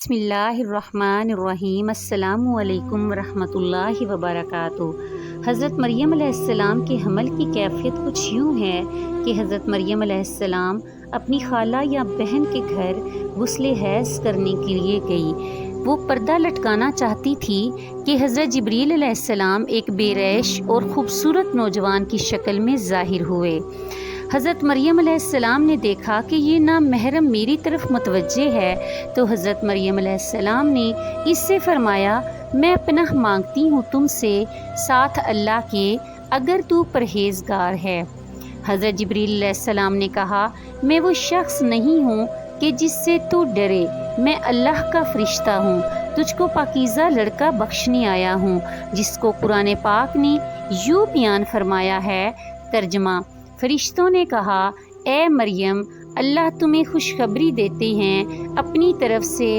بسم اللہ الرحمن الرحیم۔ السلام علیکم ورحمۃ اللہ وبرکاتہ۔ حضرت مریم علیہ السلام کے حمل کی کیفیت کچھ یوں ہے کہ حضرت مریم علیہ السلام اپنی خالہ یا بہن کے گھر غسل حیض کرنے کے لیے گئی۔ وہ پردہ لٹکانا چاہتی تھی کہ حضرت جبریل علیہ السلام ایک بے ریش اور خوبصورت نوجوان کی شکل میں ظاہر ہوئے۔ حضرت مریم علیہ السلام نے دیکھا کہ یہ نامحرم میری طرف متوجہ ہے، تو حضرت مریم علیہ السلام نے اس سے فرمایا، میں پناہ مانگتی ہوں تم سے ساتھ اللہ کے، اگر تو پرہیزگار ہے۔ حضرت جبریل علیہ السلام نے کہا، میں وہ شخص نہیں ہوں کہ جس سے تو ڈرے، میں اللہ کا فرشتہ ہوں، تجھ کو پاکیزہ لڑکا بخشنے آیا ہوں، جس کو قرآن پاک نے یوں بیان فرمایا ہے۔ ترجمہ: فرشتوں نے کہا، اے مریم، اللہ تمہیں خوشخبری دیتے ہیں اپنی طرف سے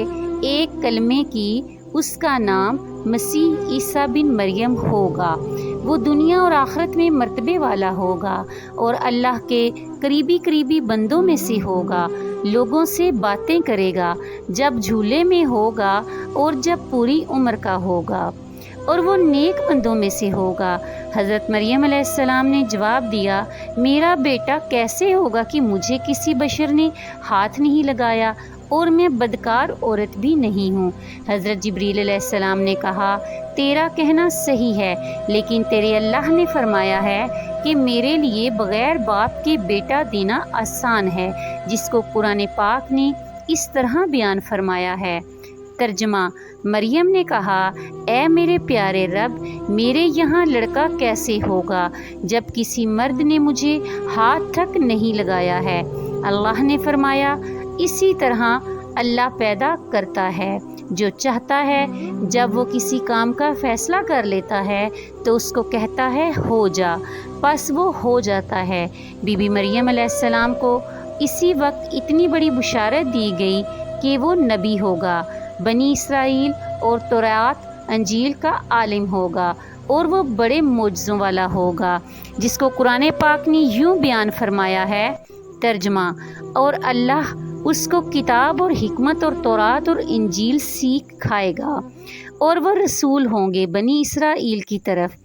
ایک کلمے کی، اس کا نام مسیح عیسیٰ بن مریم ہوگا۔ وہ دنیا اور آخرت میں مرتبے والا ہوگا اور اللہ کے قریبی بندوں میں سے ہوگا۔ لوگوں سے باتیں کرے گا جب جھولے میں ہوگا اور جب پوری عمر کا ہوگا، اور وہ نیک بندوں میں سے ہوگا۔ حضرت مریم علیہ السلام نے جواب دیا، میرا بیٹا کیسے ہوگا کہ مجھے کسی بشر نے ہاتھ نہیں لگایا اور میں بدکار عورت بھی نہیں ہوں۔ حضرت جبریل علیہ السلام نے کہا، تیرا کہنا صحیح ہے، لیکن تیرے اللہ نے فرمایا ہے کہ میرے لیے بغیر باپ کے بیٹا دینا آسان ہے، جس کو قرآن پاک نے اس طرح بیان فرمایا ہے۔ ترجمہ: مریم نے کہا، اے میرے پیارے رب، میرے یہاں لڑکا کیسے ہوگا جب کسی مرد نے مجھے ہاتھ تک نہیں لگایا ہے؟ اللہ نے فرمایا، اسی طرح اللہ پیدا کرتا ہے جو چاہتا ہے۔ جب وہ کسی کام کا فیصلہ کر لیتا ہے تو اس کو کہتا ہے ہو جا، پس وہ ہو جاتا ہے۔ بی بی مریم علیہ السلام کو اسی وقت اتنی بڑی بشارت دی گئی کہ وہ نبی ہوگا، بنی اسرائیل اور تورات انجیل کا عالم ہوگا، اور وہ بڑے معجزوں والا ہوگا، جس کو قرآن پاک نے یوں بیان فرمایا ہے۔ ترجمہ: اور اللہ اس کو کتاب اور حکمت اور تورات اور انجیل سکھائے گا، اور وہ رسول ہوں گے بنی اسرائیل کی طرف۔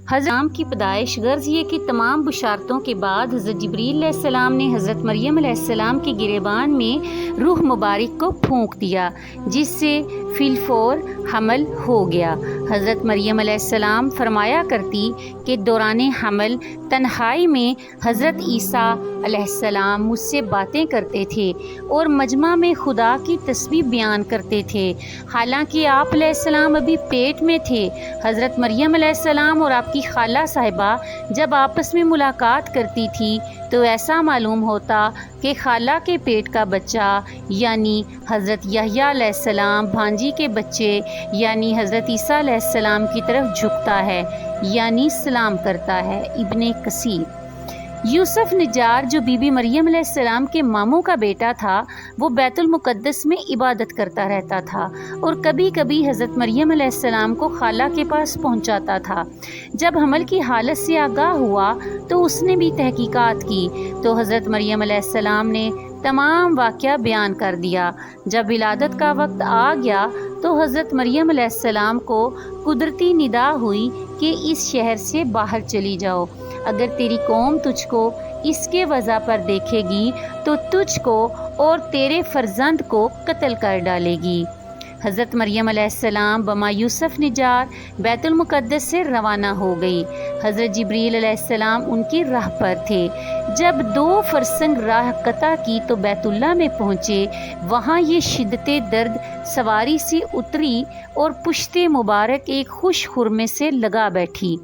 حضرت کی پیدائش، غرض یہ کہ تمام بشارتوں کے بعد حضرت جبریل علیہ السلام نے حضرت مریم علیہ السلام کے گریبان میں روح مبارک کو پھونک دیا، جس سے فی الفور حمل ہو گیا۔ حضرت مریم علیہ السلام فرمایا کرتی کہ دوران حمل تنہائی میں حضرت عیسیٰ علیہ السلام مجھ سے باتیں کرتے تھے اور مجمع میں خدا کی تسبیح بیان کرتے تھے، حالانکہ آپ علیہ السلام ابھی پیٹ میں تھے۔ حضرت مریم علیہ السلام اور آپ کی خالہ صاحبہ جب آپس میں ملاقات کرتی تھی تو ایسا معلوم ہوتا کہ خالہ کے پیٹ کا بچہ یعنی حضرت یحییٰ علیہ السلام بھانجی کے بچے یعنی حضرت عیسیٰ علیہ السلام کی طرف جھکتا ہے، یعنی سلام کرتا ہے۔ ابن کثیر۔ یوسف نجار جو بی بی مریم علیہ السلام کے ماموں کا بیٹا تھا، وہ بیت المقدس میں عبادت کرتا رہتا تھا اور کبھی کبھی حضرت مریم علیہ السلام کو خالہ کے پاس پہنچاتا تھا۔ جب حمل کی حالت سے آگاہ ہوا تو اس نے بھی تحقیقات کی، تو حضرت مریم علیہ السلام نے تمام واقعہ بیان کر دیا۔ جب ولادت کا وقت آ گیا تو حضرت مریم علیہ السلام کو قدرتی ندا ہوئی کہ اس شہر سے باہر چلی جاؤ، اگر تیری قوم تجھ کو اس کے وجہ پر دیکھے گی تو تجھ کو اور تیرے فرزند کو قتل کر ڈالے گی۔ حضرت مریم علیہ السلام بما یوسف نجار بیت المقدس سے روانہ ہو گئی۔ حضرت جبریل علیہ السلام ان کی راہ پر تھے۔ جب 2 فرسنگ راہ قطع کی تو بیت اللہ میں پہنچے۔ وہاں یہ شدت درد سواری سے اتری اور پشت مبارک ایک خوش خرمے سے لگا بیٹھی۔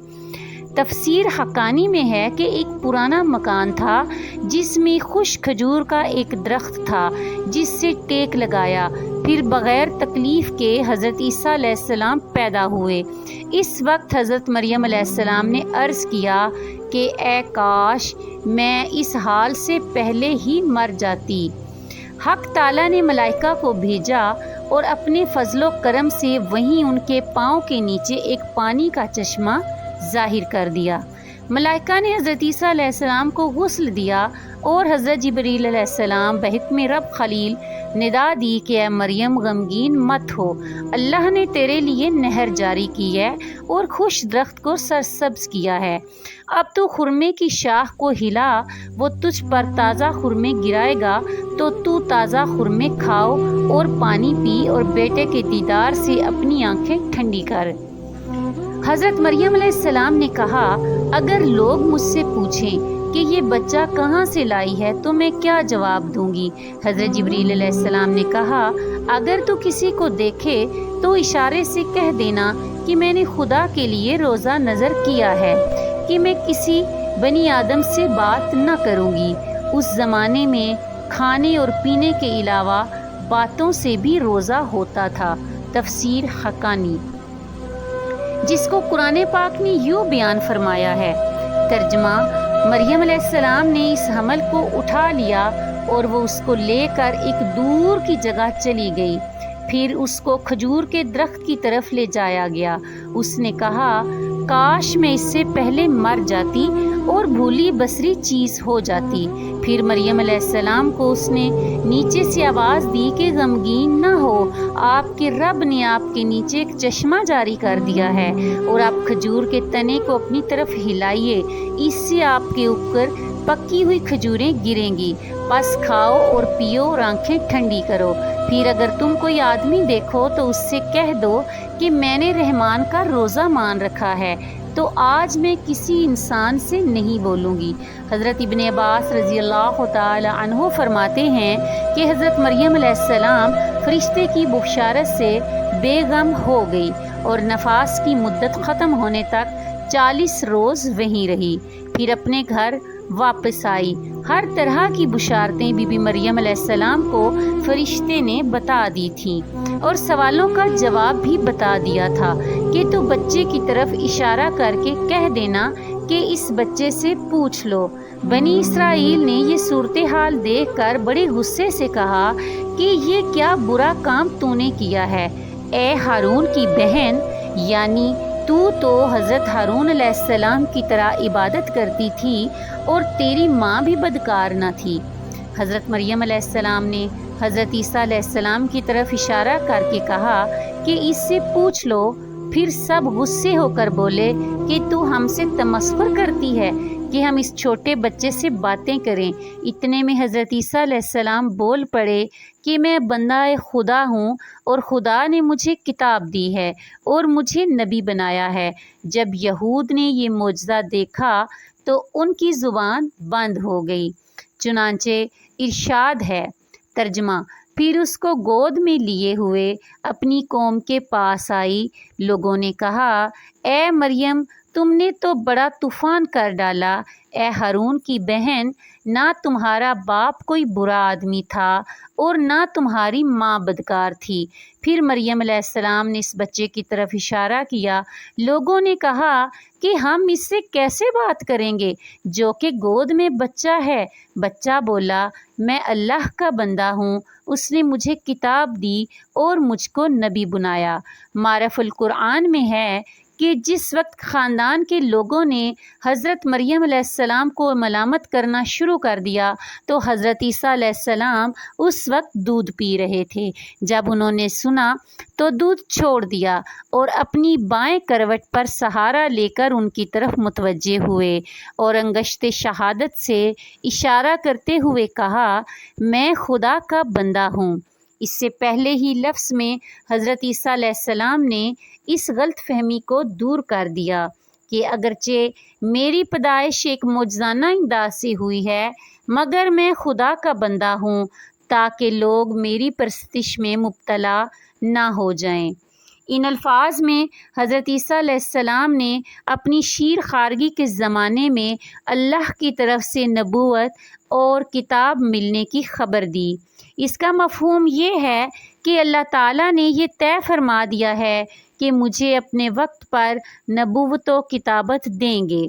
تفسیر حقانی میں ہے کہ ایک پرانا مکان تھا جس میں خشک کھجور کا ایک درخت تھا، جس سے ٹیک لگایا، پھر بغیر تکلیف کے حضرت عیسیٰ علیہ السلام پیدا ہوئے۔ اس وقت حضرت مریم علیہ السلام نے عرض کیا کہ اے کاش میں اس حال سے پہلے ہی مر جاتی۔ حق تعالیٰ نے ملائکہ کو بھیجا اور اپنے فضل و کرم سے وہیں ان کے پاؤں کے نیچے ایک پانی کا چشمہ ظاہر کر دیا۔ ملائکہ نے حضرت عیسیٰ علیہ السلام کو غسل دیا اور حضرت جبریل علیہ السلام بحکم رب خلیل ندا دی کہ اے مریم غمگین مت ہو، اللہ نے تیرے لیے نہر جاری کی ہے اور خوش درخت کو سرسبز کیا ہے۔ اب تو خرمے کی شاخ کو ہلا، وہ تجھ پر تازہ خرمے گرائے گا، تو تازہ خرمے کھاؤ اور پانی پی اور بیٹے کے دیدار سے اپنی آنکھیں ٹھنڈی کر۔ حضرت مریم علیہ السلام نے کہا، اگر لوگ مجھ سے پوچھیں کہ یہ بچہ کہاں سے لائی ہے تو میں کیا جواب دوں گی؟ حضرت جبریل علیہ السلام نے کہا، اگر تو کسی کو دیکھے تو اشارے سے کہہ دینا کہ میں نے خدا کے لیے روزہ نظر کیا ہے کہ میں کسی بنی آدم سے بات نہ کروں گی۔ اس زمانے میں کھانے اور پینے کے علاوہ باتوں سے بھی روزہ ہوتا تھا۔ تفسیر حقانی، جس کو قرآن پاک نے یوں بیان فرمایا ہے۔ ترجمہ، مریم علیہ السلام نے اس حمل کو اٹھا لیا اور وہ اس کو لے کر ایک دور کی جگہ چلی گئی۔ پھر اس کو کھجور کے درخت کی طرف لے جایا گیا۔ اس نے کہا، کاش میں اس سے پہلے مر جاتی اور بھولی بسری چیز ہو جاتی۔ پھر مریم علیہ السلام کو اس نے نیچے سے آواز دی کہ غمگین نہ ہو، آپ کے رب نے آپ کے نیچے ایک چشمہ جاری کر دیا ہے اور آپ کھجور کے تنے کو اپنی طرف ہلائیے، اس سے آپ کے اوپر پکی ہوئی کھجوریں گریں گی، پس کھاؤ اور پیو اور آنکھیں ٹھنڈی کرو۔ پھر اگر تم کوئی آدمی دیکھو تو اس سے کہہ دو کہ میں نے رحمان کا روزہ مان رکھا ہے، تو آج میں کسی انسان سے نہیں بولوں گی۔ حضرت ابن عباس رضی اللہ تعالی عنہ فرماتے ہیں کہ حضرت مریم علیہ السلام فرشتے کی بشارت سے بے غم ہو گئی اور نفاس کی مدت ختم ہونے تک 40 روز وہیں رہی، پھر اپنے گھر واپس آئی۔ ہر طرح کی بشارتیں بی بی مریم علیہ السلام کو فرشتے نے بتا دی تھیں اور سوالوں کا جواب بھی بتا دیا تھا کہ تو بچے کی طرف اشارہ کر کے کہہ دینا کہ اس بچے سے پوچھ لو۔ بنی اسرائیل نے یہ صورتحال دیکھ کر بڑے غصے سے کہا کہ یہ کیا برا کام تو نے کیا ہے، اے ہارون کی بہن، یعنی تو حضرت ہارون علیہ السلام کی طرح عبادت کرتی تھی اور تیری ماں بھی بدکار نہ تھی۔ حضرت مریم علیہ السلام نے حضرت عیسیٰ علیہ السلام کی طرف اشارہ کر کے کہا کہ اس سے پوچھ لو۔ پھر سب غصے ہو کر بولے کہ تو ہم سے تمسخر کرتی ہے کہ ہم اس چھوٹے بچے سے باتیں کریں۔ اتنے میں حضرت عیسیٰ علیہ السلام بول پڑے کہ میں بندہ خدا ہوں اور خدا نے مجھے کتاب دی ہے اور مجھے نبی بنایا ہے۔ جب یہود نے یہ معجزہ دیکھا تو ان کی زبان بند ہو گئی۔ چنانچہ ارشاد ہے، ترجمہ، پھر اس کو گود میں لیے ہوئے اپنی قوم کے پاس آئی۔ لوگوں نے کہا، اے مریم، تم نے تو بڑا طوفان کر ڈالا۔ اے ہارون کی بہن، نہ تمہارا باپ کوئی برا آدمی تھا اور نہ تمہاری ماں بدکار تھی۔ پھر مریم علیہ السلام نے اس بچے کی طرف اشارہ کیا۔ لوگوں نے کہا کہ ہم اس سے کیسے بات کریں گے جو کہ گود میں بچہ ہے؟ بچہ بولا، میں اللہ کا بندہ ہوں، اس نے مجھے کتاب دی اور مجھ کو نبی بنایا۔ معرف القرآن میں ہے کہ جس وقت خاندان کے لوگوں نے حضرت مریم علیہ السلام کو ملامت کرنا شروع کر دیا تو حضرت عیسیٰ علیہ السلام اس وقت دودھ پی رہے تھے۔ جب انہوں نے سنا تو دودھ چھوڑ دیا اور اپنی بائیں کروٹ پر سہارا لے کر ان کی طرف متوجہ ہوئے اور انگشت شہادت سے اشارہ کرتے ہوئے کہا، میں خدا کا بندہ ہوں۔ اس سے پہلے ہی لفظ میں حضرت عیسیٰ علیہ السلام نے اس غلط فہمی کو دور کر دیا کہ اگرچہ میری پیدائش ایک معجزانہ انداز سے ہوئی ہے، مگر میں خدا کا بندہ ہوں تاکہ لوگ میری پرستش میں مبتلا نہ ہو جائیں۔ ان الفاظ میں حضرت عیسیٰ علیہ السلام نے اپنی شیر خارگی کے زمانے میں اللہ کی طرف سے نبوت اور کتاب ملنے کی خبر دی۔ اس کا مفہوم یہ ہے کہ اللہ تعالیٰ نے یہ طے فرما دیا ہے کہ مجھے اپنے وقت پر نبوت و کتابت دیں گے،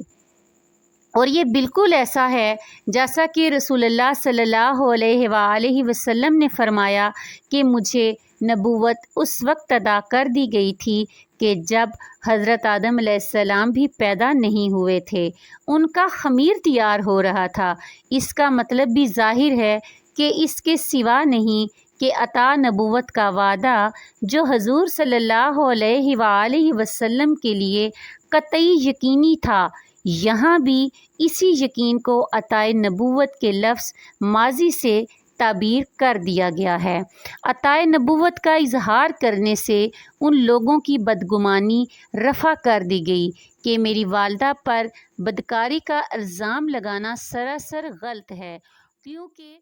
اور یہ بالکل ایسا ہے جیسا کہ رسول اللہ صلی اللہ علیہ وآلہ وسلم نے فرمایا کہ مجھے نبوت اس وقت ادا کر دی گئی تھی کہ جب حضرت آدم علیہ السلام بھی پیدا نہیں ہوئے تھے، ان کا خمیر تیار ہو رہا تھا۔ اس کا مطلب بھی ظاہر ہے کہ اس کے سوا نہیں کہ عطا نبوت کا وعدہ جو حضور صلی اللہ علیہ وآلہ وسلم کے لیے قطعی یقینی تھا، یہاں بھی اسی یقین کو عطا نبوت کے لفظ ماضی سے تعبیر کر دیا گیا ہے۔ عطا نبوت کا اظہار کرنے سے ان لوگوں کی بدگمانی رفع کر دی گئی کہ میری والدہ پر بدکاری کا الزام لگانا سراسر غلط ہے، کیونکہ